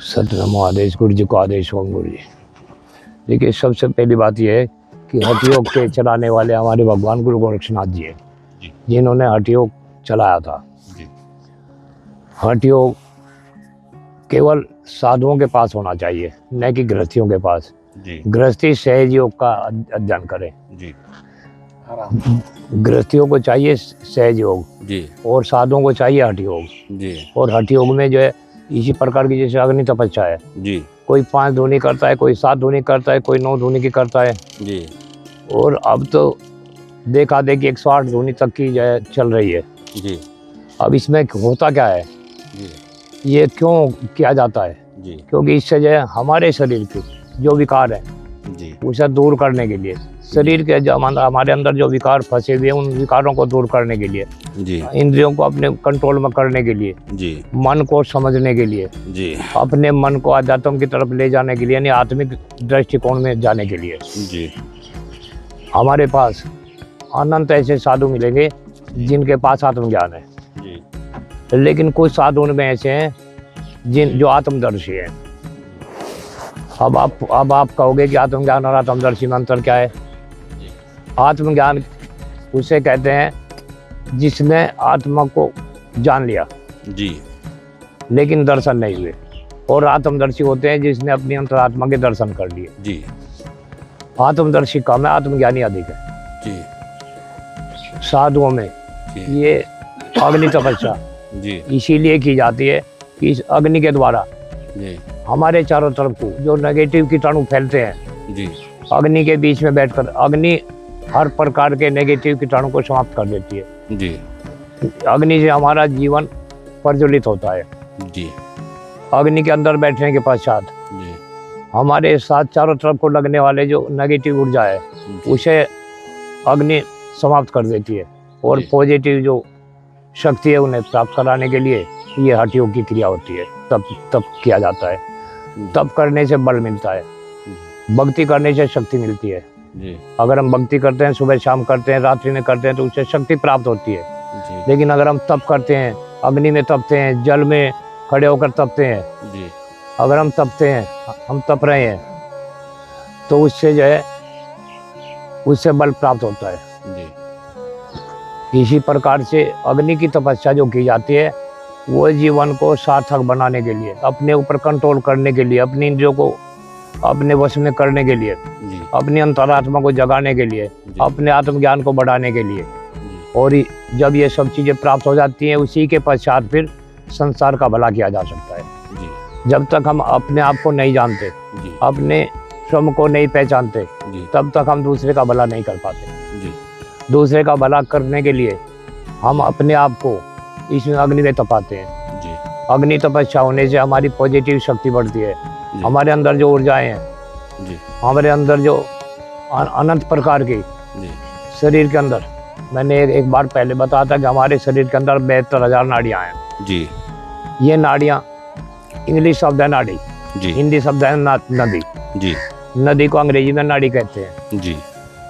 सतनामो आदेश गुरु जी को आदेश ओम गुरु जी। देखिए, सबसे पहली बात यह है कि हठ योग के चलाने वाले हमारे भगवान गुरु गोरक्षनाथ जी हैं, जिन्होंने हठ योग चलाया था। हठ योग केवल साधुओं के पास होना चाहिए, न कि गृहस्थियों के पास। गृहस्थी सहज योग का अध्ययन करें। गृहस्थियों को चाहिए सहज योग और साधुओं को चाहिए हठ योग। और हठ योग में जो है इसी प्रकार की जैसे अग्नि तपस्या है, कोई 5 धूनी करता है, कोई 7 धूनी करता है, कोई 9 धूनी की करता है। और अब तो देखा देखी 108 धूनी तक की जो है चल रही है। अब इसमें होता क्या है, ये क्यों किया जाता है? क्योंकि इससे जो है हमारे शरीर के जो विकार है उसे दूर करने के लिए, शरीर के जो हमारे अंदर जो विकार फंसे हुए हैं उन विकारों को दूर करने के लिए, इंद्रियों को अपने कंट्रोल में करने के लिए, मन को समझने के लिए, अपने मन को आध्यात्म की तरफ ले जाने के लिए, यानी आत्मिक दृष्टिकोण में जाने के लिए। हमारे पास अनंत ऐसे साधु मिलेंगे जिनके पास आत्मज्ञान है, लेकिन कुछ साधु में ऐसे हैं जो आत्मदर्शी हैं। अब आप कहोगे कि आत्मज्ञान और आत्मदर्शी में अंतर क्या है? आत्मज्ञान उसे कहते हैं जिसने आत्मा को जान लिया लेकिन दर्शन नहीं हुए, और आत्मदर्शी होते हैं जिसने अपनी अंतरात्मा के दर्शन कर लिए। आत्मदर्शी कम है, आत्मज्ञानी अधिक है। साधुओं में ये अग्नि तपस्या इसीलिए की जाती है कि इस अग्नि के द्वारा हमारे चारों तरफ को जो नेगेटिव कीटाणु फैलते हैं, अग्नि के बीच में बैठकर अग्नि हर प्रकार के नेगेटिव कीटाणु को समाप्त कर देती है। अग्नि से हमारा जीवन प्रज्वलित होता है। अग्नि के अंदर बैठने के पश्चात हमारे साथ चारों तरफ को लगने वाले जो नेगेटिव ऊर्जा है उसे अग्नि समाप्त कर देती है, और पॉजिटिव जो शक्ति है उन्हें प्राप्त कराने के लिए ये हठ योग की क्रिया होती है। तप किया जाता है। तप करने से बल मिलता है, भक्ति करने से शक्ति मिलती है। अगर हम भक्ति करते हैं, सुबह शाम करते हैं, रात्रि में करते हैं, तो उससे शक्ति प्राप्त होती है। लेकिन अगर हम तप करते हैं, अग्नि में तपते हैं, जल में खड़े होकर तपते हैं, अगर हम तपते हैं, हम तप रहे हैं, तो उससे जो है उससे बल प्राप्त होता है। इसी प्रकार से अग्नि की तपस्या जो की जाती है वो जीवन को सार्थक बनाने के लिए, अपने ऊपर कंट्रोल करने के लिए, अपनी इंद्रियों को अपने वश में करने के लिए, अपनी अंतरात्मा को जगाने के लिए, अपने आत्मज्ञान को बढ़ाने के लिए। और जब ये सब चीज़ें प्राप्त हो जाती हैं, उसी के पश्चात फिर संसार का भला किया जा सकता है। जब तक हम अपने आप को नहीं जानते, अपने स्वयं को नहीं पहचानते, तब तक हम दूसरे का भला नहीं कर पाते। दूसरे का भला करने के लिए हम अपने आप को इसमें अग्नि में तपाते हैं। अग्नि तपस्या होने से हमारी पॉजिटिव शक्ति बढ़ती है। हमारे अंदर जो ऊर्जाएं हैं, हमारे अंदर जो अनंत प्रकार की शरीर के अंदर, मैंने एक बार पहले बताया था कि हमारे शरीर के अंदर 72,000 नाड़ियाँ हैं। ये नाड़ियाँ, इंग्लिश शब्द है नाड़ी, हिंदी शब्द है नदी। नदी को अंग्रेजी में नाड़ी कहते हैं।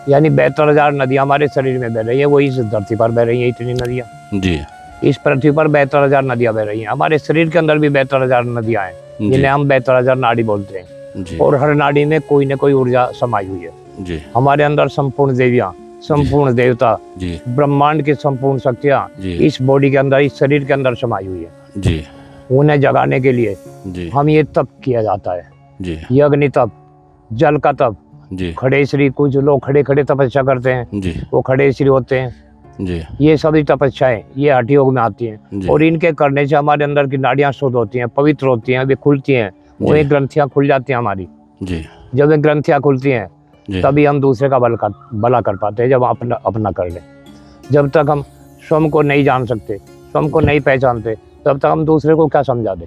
यानी 72,000 नदियाँ हमारे शरीर में बह रही है। वो इस धरती पर बह रही है, इतनी नदियाँ इस पृथ्वी पर 72,000 नदियाँ बह रही हैं। हमारे शरीर के अंदर भी 72,000 नदियाँ हैं, जिन्हें हम 72,000 नाड़ी बोलते हैं। और हर नाड़ी में कोई न कोई ऊर्जा समाई हुई है। हमारे अंदर संपूर्ण देवियाँ, संपूर्ण देवता, ब्रह्मांड की संपूर्ण शक्तियाँ इस बॉडी के अंदर, इस शरीर के अंदर समाई हुई है। उन्हें जगाने के लिए हम ये तप किया जाता है। ये अग्नि तप, जल का तप, खड़े श्री, कुछ लोग खड़े खड़े तपस्या करते हैं, वो खड़े श्री होते हैं। ये सभी तपस्याएं ये हठ योग में आती हैं। और इनके करने से हमारे अंदर की नाड़ियाँ शुद्ध होती हैं, पवित्र होती हैं, वे खुलती हैं, वही ग्रंथियाँ खुल जाती हैं हमारी। जब वे ग्रंथियाँ खुलती हैं तभी हम दूसरे का भला कर पाते हैं। जब अपना कर लें, जब तक हम स्वयं को नहीं जान सकते, स्वयं को नहीं पहचानते, तब तक हम दूसरे को क्या समझा दें।